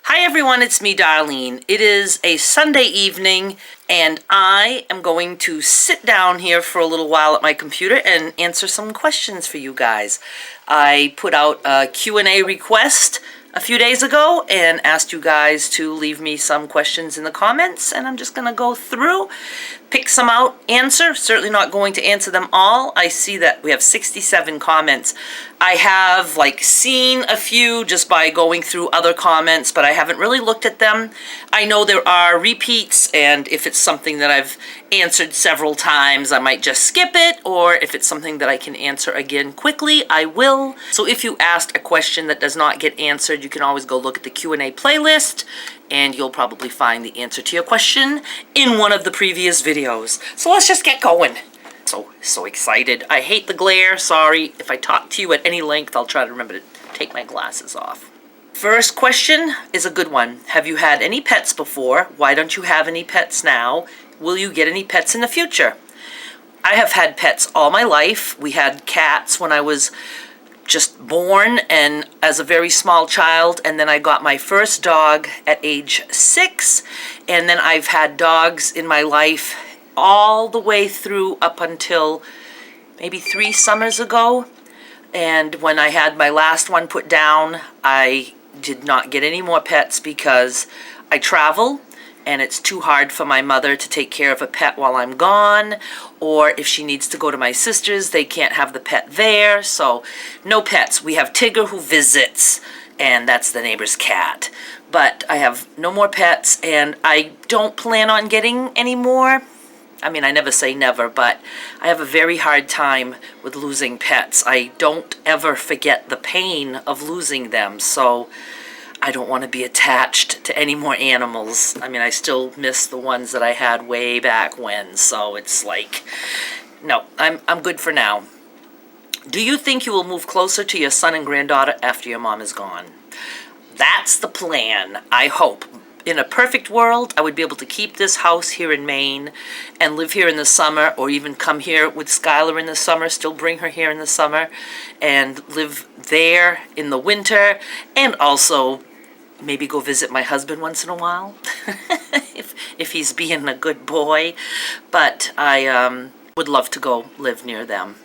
Hi everyone, it's me, Darlene. It is a Sunday evening and I am going to sit down here for a little while at my computer and answer some questions for you guys. I put out a Q&A request a few days ago and asked you guys to leave me some questions in the comments, and I'm just going to go through, pick some out, answer. Certainly not going to answer them all. I see that we have 67 comments. I have seen a few just by going through other comments, but I haven't really looked at them. I know there are repeats, and if it's something that I've answered several times, I might just skip it, or if it's something that I can answer again quickly, I will. So if you asked a question that does not get answered, you can always go look at the Q&A playlist, and you'll probably find the answer to your question in one of the previous videos. So let's just get going. So excited. I hate the glare. Sorry. If I talk to you at any length, I'll try to remember to take my glasses off. First question is a good one. Have you had any pets before? Why don't you have any pets now? Will you get any pets in the future? I have had pets all my life. We had cats when I was just born and as a very small child, and then I got my first dog at age 6, and then I've had dogs in my life all the way through up until maybe 3 summers ago. And when I had my last one put down, I did not get any more pets because I travel and it's too hard for my mother to take care of a pet while I'm gone, or if she needs to go to my sister's, they can't have the pet there. So no pets. We have Tigger who visits, and that's the neighbor's cat. But I have no more pets, and I don't plan on getting any more. I mean, I never say never, but I have a very hard time with losing pets. I don't ever forget the pain of losing them, so I don't want to be attached to any more animals. I mean, I still miss the ones that I had way back when, so it's like, no, I'm good for now. Do you think you will move closer to your son and granddaughter after your mom is gone? That's the plan, I hope. In a perfect world, I would be able to keep this house here in Maine and live here in the summer, or even come here with Skylar in the summer, still bring her here in the summer, and live there in the winter, and also maybe go visit my husband once in a while, if he's being a good boy. But I would love to go live near them.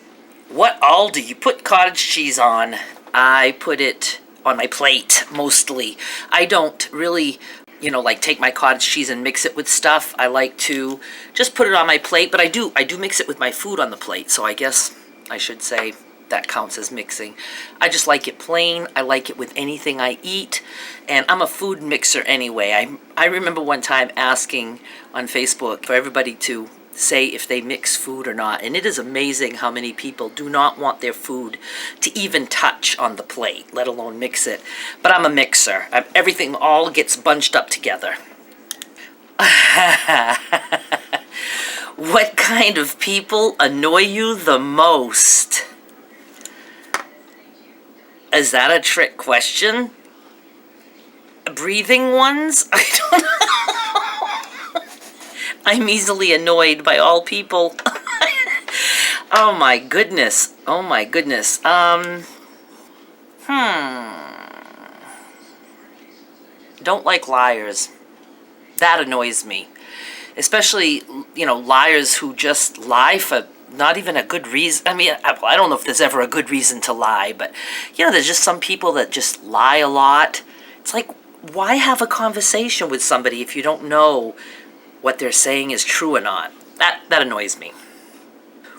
What all do you put cottage cheese on? I put it on my plate, mostly. I don't really take my cottage cheese and mix it with stuff. I like to just put it on my plate, but I do mix it with my food on the plate, so I guess I should say that counts as mixing. I just like it plain. I like it with anything I eat, and I'm a food mixer anyway. I remember one time asking on Facebook for everybody to say if they mix food or not, and it is amazing how many people do not want their food to even touch on the plate, let alone mix it. But I'm a mixer. Everything all gets bunched up together. What kind of people annoy you the most? Is that a trick question? Breathing ones? I don't know. I'm easily annoyed by all people. Oh my goodness. Oh my goodness. Don't like liars. That annoys me. Especially, liars who just lie for not even a good reason. I mean, I don't know if there's ever a good reason to lie, but, there's just some people that just lie a lot. It's like, why have a conversation with somebody if you don't know what they're saying is true or not? That annoys me.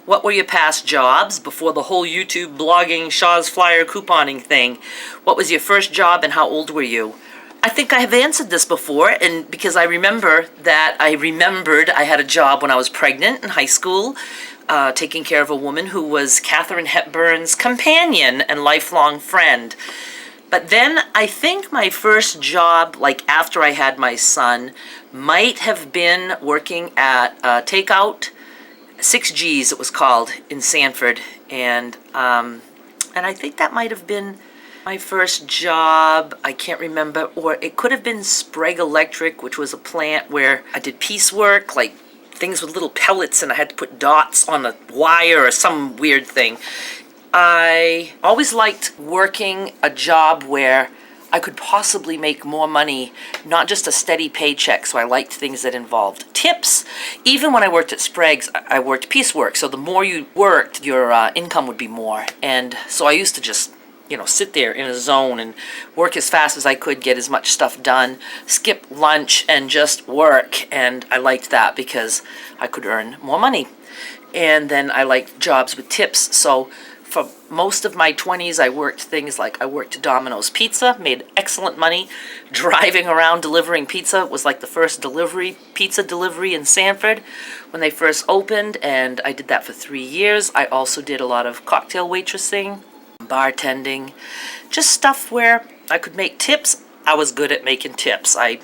What were your past jobs before the whole YouTube blogging, Shaw's flyer couponing thing? What was your first job and how old were you? I think I have answered this before, and because I remembered I had a job when I was pregnant in high school, taking care of a woman who was Katharine Hepburn's companion and lifelong friend. But then I think my first job, after I had my son, might have been working at Takeout, 6Gs it was called, in Sanford, and I think that might have been my first job. I can't remember, or it could have been Sprague Electric, which was a plant where I did piecework, things with little pellets, and I had to put dots on a wire or some weird thing. I always liked working a job where I could possibly make more money, not just a steady paycheck, so I liked things that involved tips. Even when I worked at Sprague's, I worked piecework, so the more you worked, your income would be more. And so I used to just, sit there in a zone and work as fast as I could, get as much stuff done, skip lunch, and just work. And I liked that because I could earn more money. And then I liked jobs with tips, so for most of my 20s, I worked things like I worked Domino's Pizza, made excellent money. Driving around delivering pizza was like the first pizza delivery in Sanford when they first opened, and I did that for 3 years. I also did a lot of cocktail waitressing, bartending, just stuff where I could make tips. I was good at making tips. I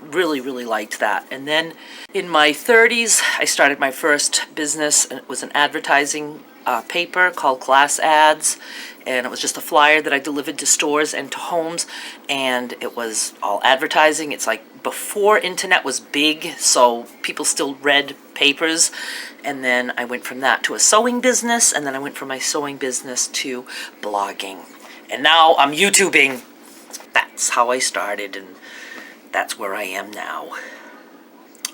really, really liked that. And then in my 30s, I started my first business, and it was an advertising paper called Class Ads, and it was just a flyer that I delivered to stores and to homes, and it was all advertising. It's like before internet was big, so people still read papers. And then I went from that to a sewing business, and then I went from my sewing business to blogging, and now I'm YouTubing. That's how I started, and that's where I am now.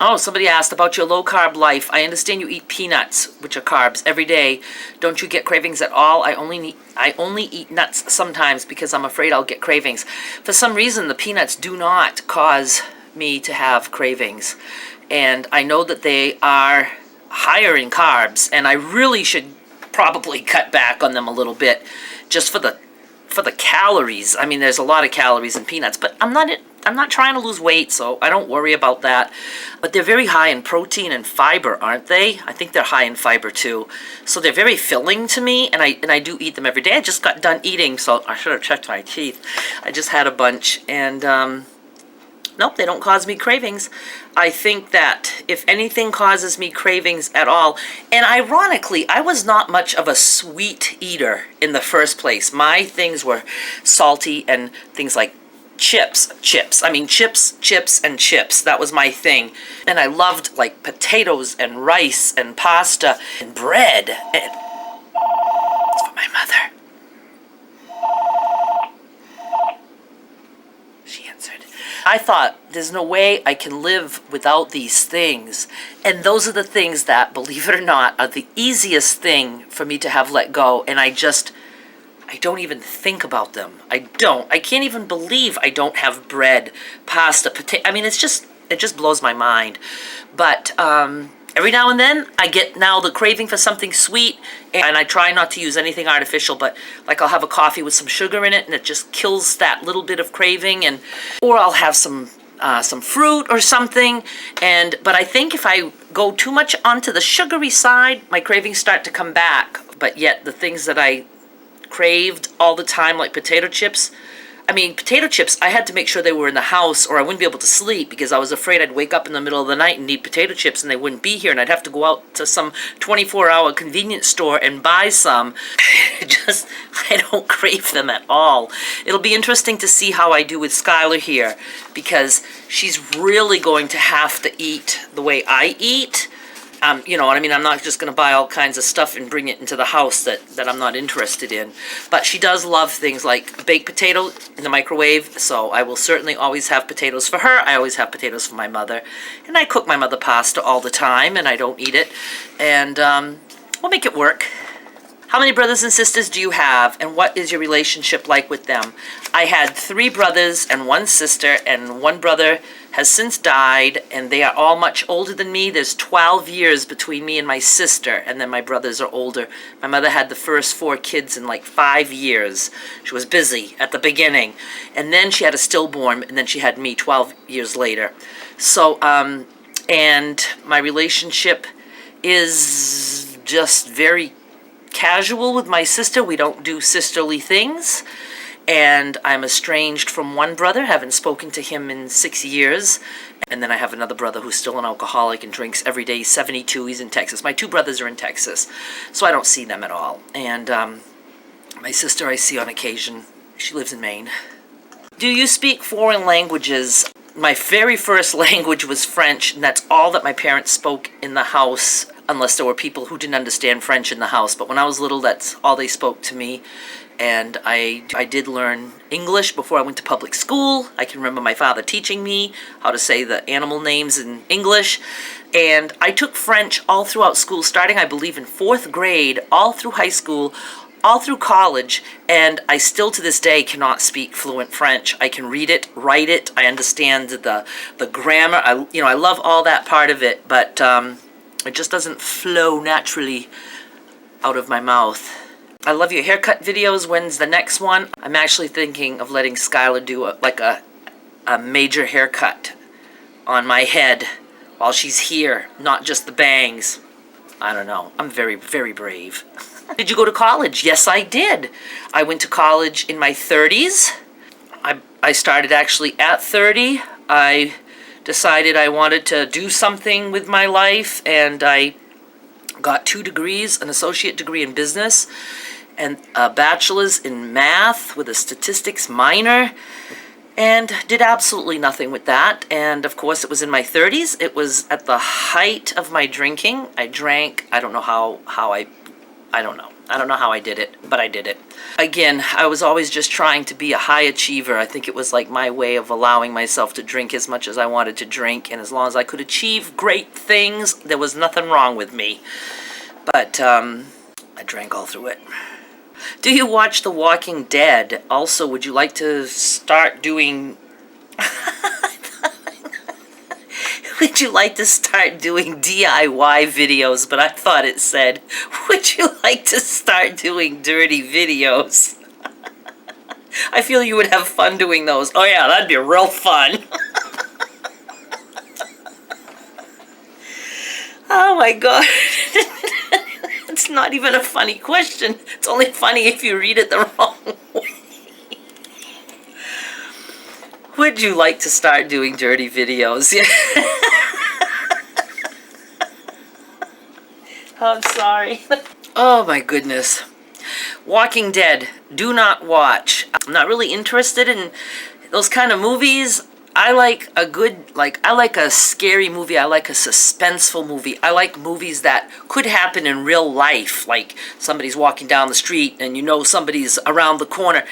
Oh, somebody asked about your low-carb life. I understand you eat peanuts, which are carbs, every day. Don't you get cravings at all? I only eat nuts sometimes because I'm afraid I'll get cravings. For some reason, the peanuts do not cause me to have cravings. And I know that they are higher in carbs, and I really should probably cut back on them a little bit just for the calories. I mean, there's a lot of calories in peanuts, but I'm not trying to lose weight, so I don't worry about that. But they're very high in protein and fiber, aren't they? I think they're high in fiber too. So they're very filling to me, and I do eat them every day. I just got done eating, so I should have checked my teeth. I just had a bunch, and nope, they don't cause me cravings. I think that if anything causes me cravings at all, and ironically, I was not much of a sweet eater in the first place. My things were salty and things like chips. I mean, chips, and chips. That was my thing. And I loved like potatoes and rice and pasta and bread. And it's for my mother. She answered. I thought, there's no way I can live without these things. And those are the things that, believe it or not, are the easiest thing for me to have let go. And I don't even think about them. I can't even believe I don't have bread, pasta, potato. I mean, it just blows my mind. But every now and then, I get now the craving for something sweet, and I try not to use anything artificial, but like I'll have a coffee with some sugar in it, and it just kills that little bit of craving, or I'll have some fruit or something. But I think if I go too much onto the sugary side, my cravings start to come back. But yet the things that I craved all the time, like potato chips. I mean, potato chips, I had to make sure they were in the house or I wouldn't be able to sleep because I was afraid I'd wake up in the middle of the night and need potato chips and they wouldn't be here and I'd have to go out to some 24-hour convenience store and buy some. I don't crave them at all. It'll be interesting to see how I do with Skylar here because she's really going to have to eat the way I eat. You know what I mean? I'm not just going to buy all kinds of stuff and bring it into the house that I'm not interested in. But she does love things like baked potato in the microwave, so I will certainly always have potatoes for her. I always have potatoes for my mother. And I cook my mother pasta all the time, and I don't eat it. And we'll make it work. How many brothers and sisters do you have, and what is your relationship like with them? I had 3 brothers and 1 sister, and 1 brother has since died, and they are all much older than me. There's 12 years between me and my sister, and then my brothers are older. My mother had the first 4 kids in like 5 years. She was busy at the beginning, and then she had a stillborn, and then she had me 12 years later. So, and my relationship is just very casual with my sister. We don't do sisterly things. And I'm estranged from 1 brother, haven't spoken to him in 6 years. And then I have another brother who's still an alcoholic and drinks every day. He's 72, he's in Texas. My 2 brothers are in Texas, so I don't see them at all. And my sister I see on occasion. She lives in Maine. Do you speak foreign languages? My very first language was French, and that's all that my parents spoke in the house, unless there were people who didn't understand French in the house. But when I was little, that's all they spoke to me. and I did learn English before I went to public school. I can remember my father teaching me how to say the animal names in English. And I took French all throughout school, starting, I believe, in 4th grade, all through high school, all through college, and I still to this day cannot speak fluent French. I can read it, write it, I understand the grammar. I love all that part of it, but it just doesn't flow naturally out of my mouth. I love your haircut videos. When's the next one? I'm actually thinking of letting Skylar do a major haircut on my head while she's here, not just the bangs. I don't know. I'm very, very brave. Did you go to college? Yes, I did. I went to college in my 30s. I started actually at 30. I decided I wanted to do something with my life, and I got 2 degrees, an associate degree in business and a bachelor's in math with a statistics minor, and did absolutely nothing with that. And of course it was in my 30s. It was at the height of my drinking. I drank, I don't know how I don't know. I don't know how I did it, but I did it. Again, I was always just trying to be a high achiever. I think it was like my way of allowing myself to drink as much as I wanted to drink, and as long as I could achieve great things, there was nothing wrong with me. But I drank all through it. Do you watch The Walking Dead? Also, would you like to start doing... Would you like to start doing DIY videos? But I thought it said, would you like to start doing dirty videos? I feel you would have fun doing those. Oh yeah, that'd be real fun. Oh my god. It's not even a funny question. It's only funny if you read it the wrong way. Would you like to start doing dirty videos? Yeah. I'm sorry. Oh my goodness. Walking Dead. Do not watch. I'm not really interested in those kind of movies. I like a good, I like a scary movie. I like a suspenseful movie. I like movies that could happen in real life. Like somebody's walking down the street and you know somebody's around the corner.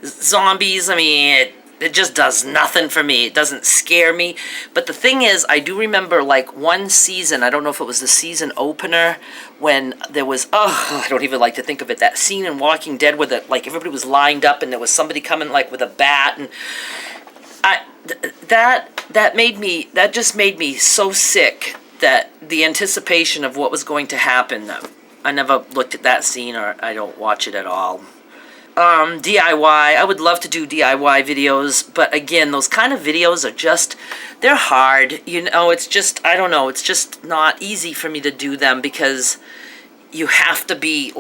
Zombies, I mean, it just does nothing for me. It doesn't scare me. But the thing is, I do remember like one season, I don't know if it was the season opener, when there was, oh, I don't even like to think of it, that scene in Walking Dead where everybody was lined up and there was somebody coming like with a bat, and that just made me so sick, that the anticipation of what was going to happen. I never looked at that scene, or I don't watch it at all. DIY, I would love to do DIY videos, but again, those kind of videos are just, they're hard, it's just, I don't know, it's just not easy for me to do them, because you have to be,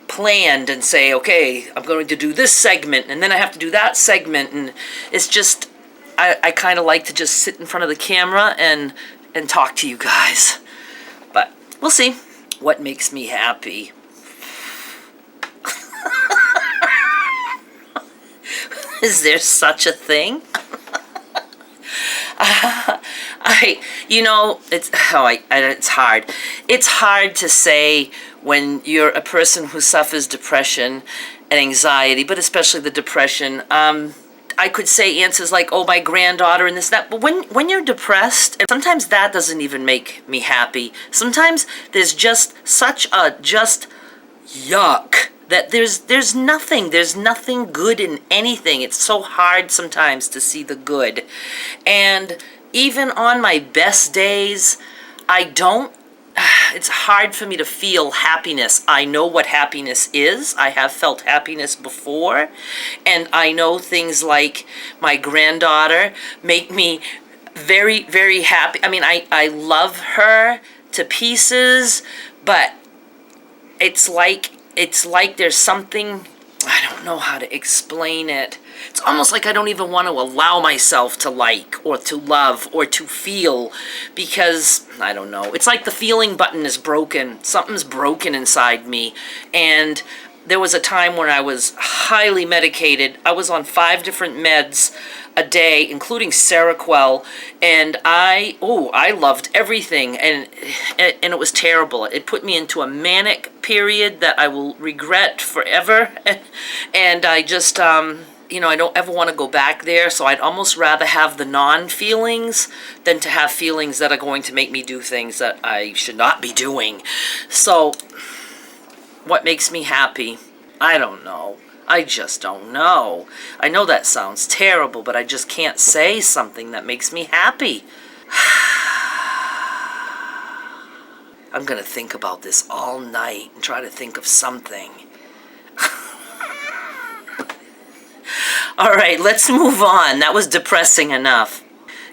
planned and say, okay, I'm going to do this segment, and then I have to do that segment, and it's just, I kind of like to just sit in front of the camera and talk to you guys, but we'll see what makes me happy. Is there such a thing? It's hard. It's hard to say when you're a person who suffers depression and anxiety, but especially the depression. I could say answers like, oh, my granddaughter and this, that, but when you're depressed, and sometimes that doesn't even make me happy. Sometimes there's just such a yuck that there's nothing good in anything. It's so hard sometimes to see the good. And even on my best days, it's hard for me to feel happiness. I know what happiness is. I have felt happiness before. And I know things like my granddaughter make me very, very happy. I mean, I love her to pieces, but it's like there's something, I don't know how to explain it. It's almost like I don't even want to allow myself to like, or to love, or to feel, because, I don't know. It's like the feeling button is broken. Something's broken inside me. And there was a time when I was highly medicated. I was on 5 different meds a day, including Seroquel, and I loved everything, and it was terrible. It put me into a manic period that I will regret forever. And I just, you know, I don't ever want to go back there. So I'd almost rather have the non-feelings than to have feelings that are going to make me do things that I should not be doing. So what makes me happy? I don't know. I just don't know. I know that sounds terrible, but I just can't say something that makes me happy. I'm gonna think about this all night and try to think of something. All right, let's move on. That was depressing enough.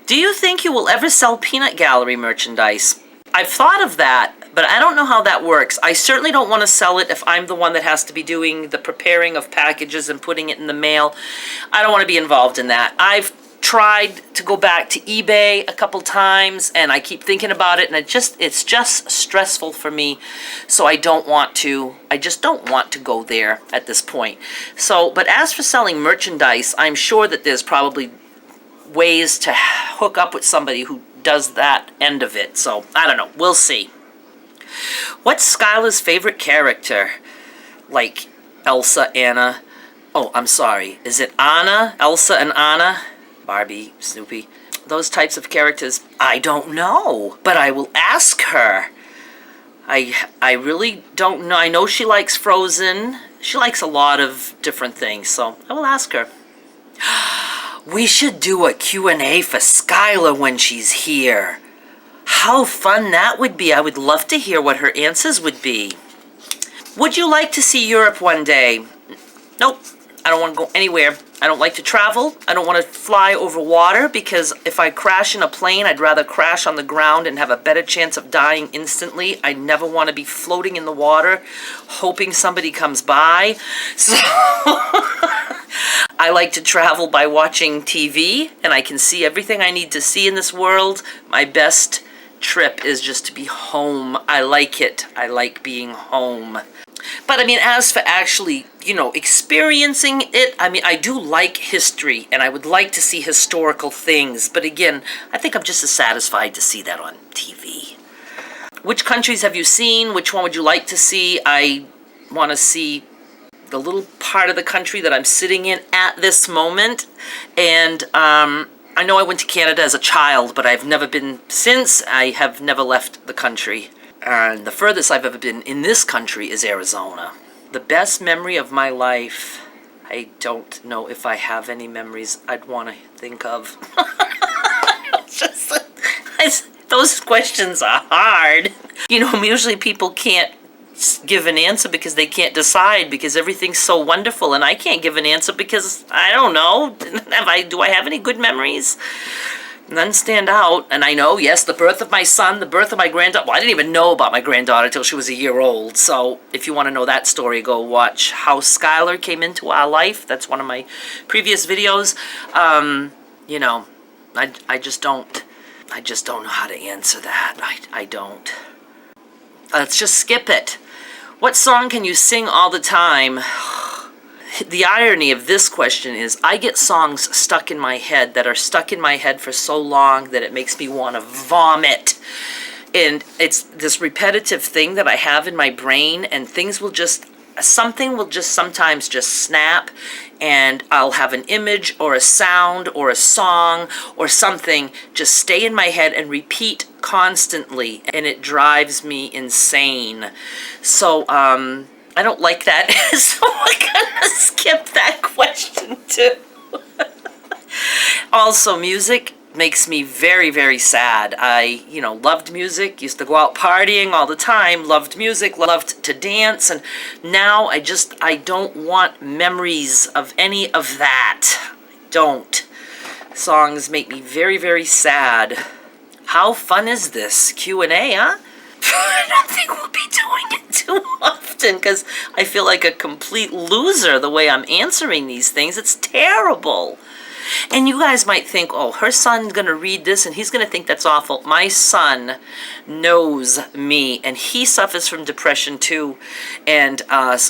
Do you think you will ever sell peanut gallery merchandise? I've thought of that, but I don't know how that works. I certainly don't want to sell it if I'm the one that has to be doing the preparing of packages and putting it in the mail. I don't want to be involved in that. I've tried to go back to eBay a couple times, and I keep thinking about it, and it's just stressful for me. So I just don't want to go there at this point. So, but as for selling merchandise, I'm sure that there's probably ways to hook up with somebody who does that end of it. So I don't know. We'll see. What's Skylar's favorite character? Like Elsa, Anna. Oh, I'm sorry. Is it Anna? Elsa and Anna? Barbie, Snoopy. Those types of characters. I don't know. But I will ask her. I really don't know. I know she likes Frozen. She likes a lot of different things. So I will ask her. We should do a Q&A for Skylar when she's here. How fun that would be. I would love to hear what her answers would be. Would you like to see Europe one day? Nope. I don't want to go anywhere. I don't like to travel. I don't want to fly over water because if I crash in a plane, I'd rather crash on the ground and have a better chance of dying instantly. I never want to be floating in the water hoping somebody comes by. So I like to travel by watching TV, and I can see everything I need to see in this world. My best trip is just to be home. I like it. I like being home. But I mean, as for actually, you know, experiencing it, I mean, I do like history, and I would like to see historical things. But again, I think I'm just as satisfied to see that on TV. Which countries have you seen? Which one would you like to see? I want to see the little part of the country that I'm sitting in at this moment. And I know I went to Canada as a child, but I've never been since. I have never left the country. And the furthest I've ever been in this country is Arizona. The best memory of my life, I don't know if I have any memories I'd want to think of. Those questions are hard. You know, usually people can't give an answer because they can't decide because everything's so wonderful, and I can't give an answer because I don't know. Do I have any good memories? None stand out. And I know, yes, the birth of my son, the birth of my granddaughter. Well, I didn't even know about my granddaughter till she was a year old. So if you want to know that story, go watch How Skylar Came Into Our Life. That's one of my previous videos. You know, I just don't know how to answer that. I don't. Let's just skip it. What song can you sing all the time? The irony of this question is I get songs stuck in my head that are stuck in my head for so long that it makes me want to vomit. And it's this repetitive thing that I have in my brain, and something will just sometimes just snap, and I'll have an image or a sound or a song or something just stay in my head and repeat constantly, and it drives me insane. So, I don't like that, so we're gonna skip that question too. Also, music makes me very, very sad. I, loved music, used to go out partying all the time, loved music, loved to dance, and now I don't want memories of any of that. I don't. Songs make me very, very sad. How fun is this? Q&A, huh? I don't think we'll be doing it too often because I feel like a complete loser the way I'm answering these things. It's terrible. And you guys might think, oh, her son's going to read this and he's going to think that's awful. My son knows me, and he suffers from depression too. And,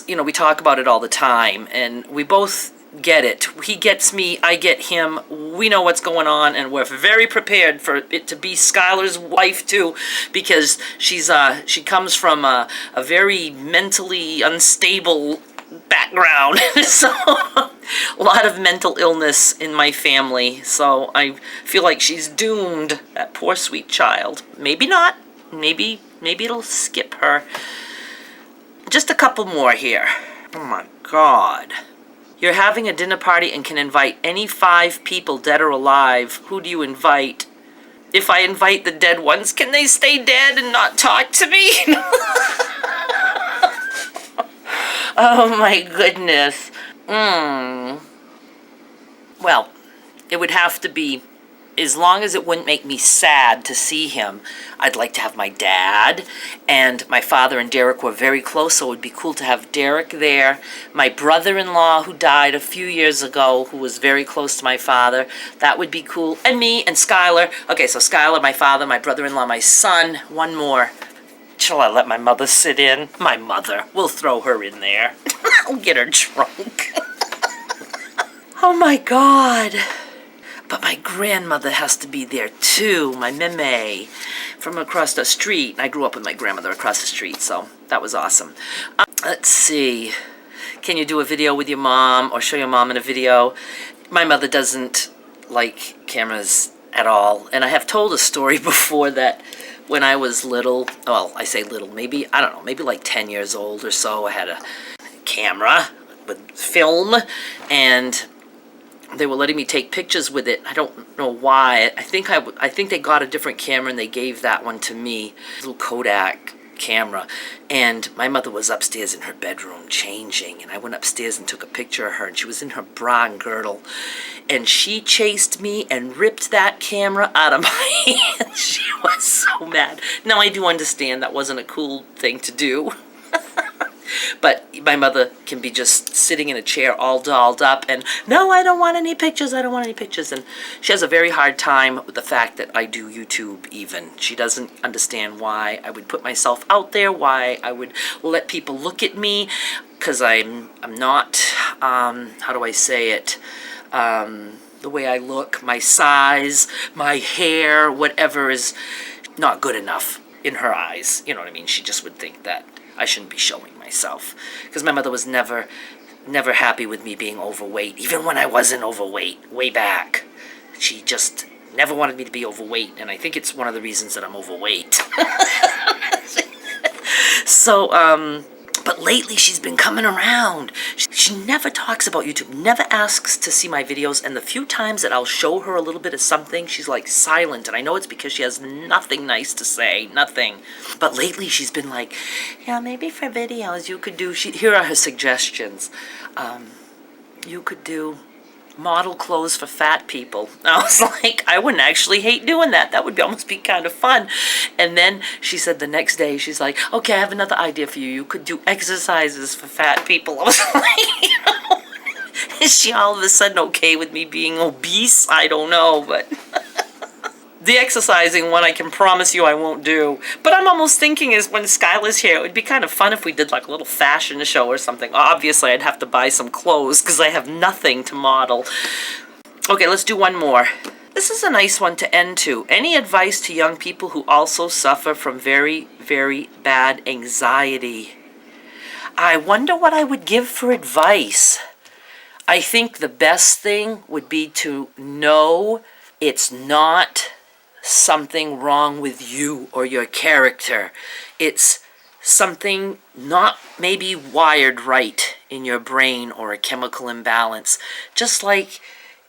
we talk about it all the time. And we both get it. He gets me, I get him. We know what's going on, and we're very prepared for it to be Skylar's wife too, because she comes from a very mentally unstable background. So a lot of mental illness in my family. So I feel like she's doomed, that poor sweet child. Maybe not. Maybe it'll skip her. Just a couple more here. Oh my God. You're having a dinner party and can invite any 5 people, dead or alive. Who do you invite? If I invite the dead ones, can they stay dead and not talk to me? Oh my goodness. Well, it would have to be, as long as it wouldn't make me sad to see him, I'd like to have my dad, and my father and Derek were very close, so it would be cool to have Derek there. My brother-in-law, who died a few years ago, who was very close to my father, that would be cool. And me and Skylar. Okay, so Skylar, my father, my brother-in-law, my son. One more. Shall I let my mother sit in? My mother. We'll throw her in there. I'll get her drunk. Oh my God. But my grandmother has to be there too, my meme, from across the street. I grew up with my grandmother across the street, so that was awesome. Let's see. Can you do a video with your mom or show your mom in a video? My mother doesn't like cameras at all. And I have told a story before that when I was little, well, I say little, maybe, I don't know, maybe like 10 years old or so, I had a camera with film, and they were letting me take pictures with it. I don't know why. I think they got a different camera and they gave that one to me. A little Kodak camera. And my mother was upstairs in her bedroom changing, and I went upstairs and took a picture of her, and she was in her bra and girdle. And she chased me and ripped that camera out of my hand. She was so mad. Now I do understand that wasn't a cool thing to do. But my mother can be just sitting in a chair all dolled up and, no, I don't want any pictures, I don't want any pictures. And she has a very hard time with the fact that I do YouTube even. She doesn't understand why I would put myself out there, why I would let people look at me, because I'm not, how do I say it, the way I look, my size, my hair, whatever is not good enough in her eyes. You know what I mean? She just would think that I shouldn't be showing myself, because my mother was never happy with me being overweight, even when I wasn't overweight, way back. She just never wanted me to be overweight, and I think it's one of the reasons that I'm overweight. So, but lately she's been coming around. She never talks about YouTube, never asks to see my videos, and the few times that I'll show her a little bit of something, she's like silent, and I know it's because she has nothing nice to say, nothing. But lately she's been like, yeah, maybe for videos you could do, here are her suggestions. You could do model clothes for fat people. I was like, I wouldn't actually hate doing that. That would almost be kind of fun. And then she said the next day, she's like, okay, I have another idea for you. You could do exercises for fat people. I was like, you know, is she all of a sudden okay with me being obese? I don't know, but the exercising one, I can promise you I won't do. But I'm almost thinking is when Skylar's here, it would be kind of fun if we did like a little fashion show or something. Obviously, I'd have to buy some clothes because I have nothing to model. Okay, let's do one more. This is a nice one to end to. Any advice to young people who also suffer from very, very bad anxiety? I wonder what I would give for advice. I think the best thing would be to know it's not something wrong with you or your character. It's something not maybe wired right in your brain or a chemical imbalance. Just like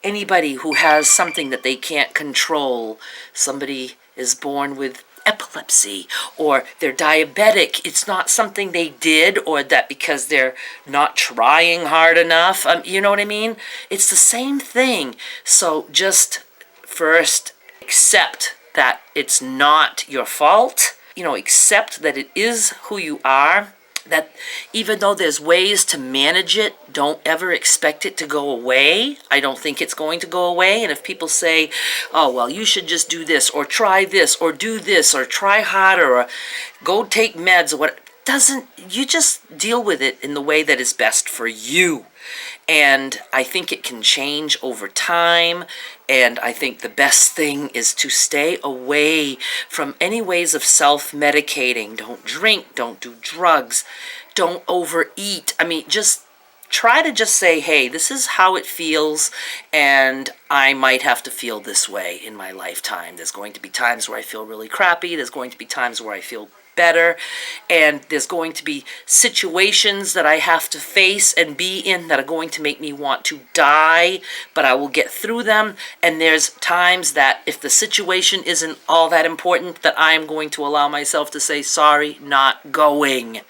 anybody who has something that they can't control. Somebody is born with epilepsy or they're diabetic. It's not something they did or that because they're not trying hard enough. You know what I mean? It's the same thing. So just first accept that it's not your fault. You know, accept that it is who you are. That even though there's ways to manage it, don't ever expect it to go away. I don't think it's going to go away. And if people say, oh, well, you should just do this or try this or do this or try harder or go take meds or what, you just deal with it in the way that is best for you. And I think it can change over time. And I think the best thing is to stay away from any ways of self-medicating. Don't drink, don't do drugs, don't overeat. I mean, just try to just say, hey, this is how it feels, and I might have to feel this way in my lifetime. There's going to be times where I feel really crappy. There's going to be times where I feel better, and there's going to be situations that I have to face and be in that are going to make me want to die, but I will get through them. And there's times that if the situation isn't all that important, that I am going to allow myself to say, sorry, not going,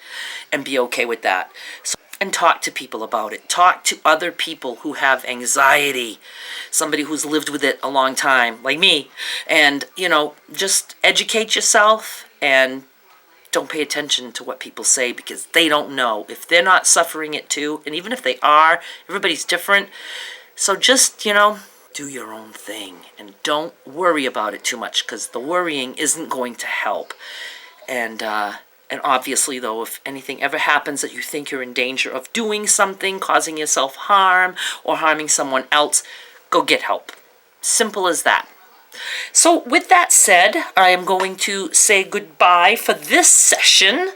and be okay with that. So, and talk to people about it. Talk to other people who have anxiety, somebody who's lived with it a long time, like me, and, you know, just educate yourself and don't pay attention to what people say, because they don't know if they're not suffering it too. And even if they are, everybody's different. So just, you know, do your own thing and don't worry about it too much, because the worrying isn't going to help. And obviously, though, if anything ever happens that you think you're in danger of doing something, causing yourself harm or harming someone else, go get help. Simple as that. So with that said, I am going to say goodbye for this session.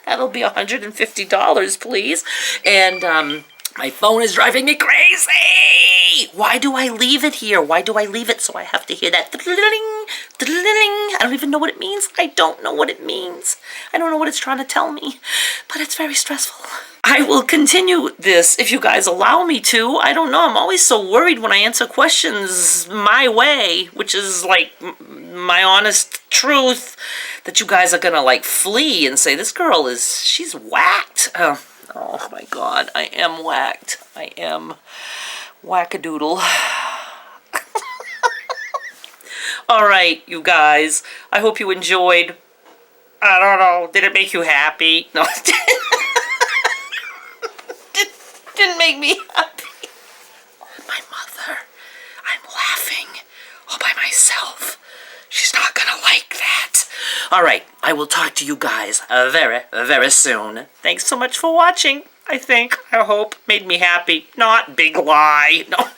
That'll be $150, please. And my phone is driving me crazy. Why do I leave it here? Why do I leave it so I have to hear that? I don't even know what it means. I don't know what it means. I don't know what it's trying to tell me, but it's very stressful. I will continue this if you guys allow me to. I don't know. I'm always so worried when I answer questions my way, which is like my honest truth, that you guys are gonna like flee and say, this girl she's whacked. Oh my God, I am whacked. I am wackadoodle. All right, you guys. I hope you enjoyed. I don't know. Did it make you happy? No, it didn't make me happy. My mother. I'm laughing all by myself. She's not gonna like that. All right, I will talk to you guys very, very soon. Thanks so much for watching. I hope. Made me happy. Not big lie. No.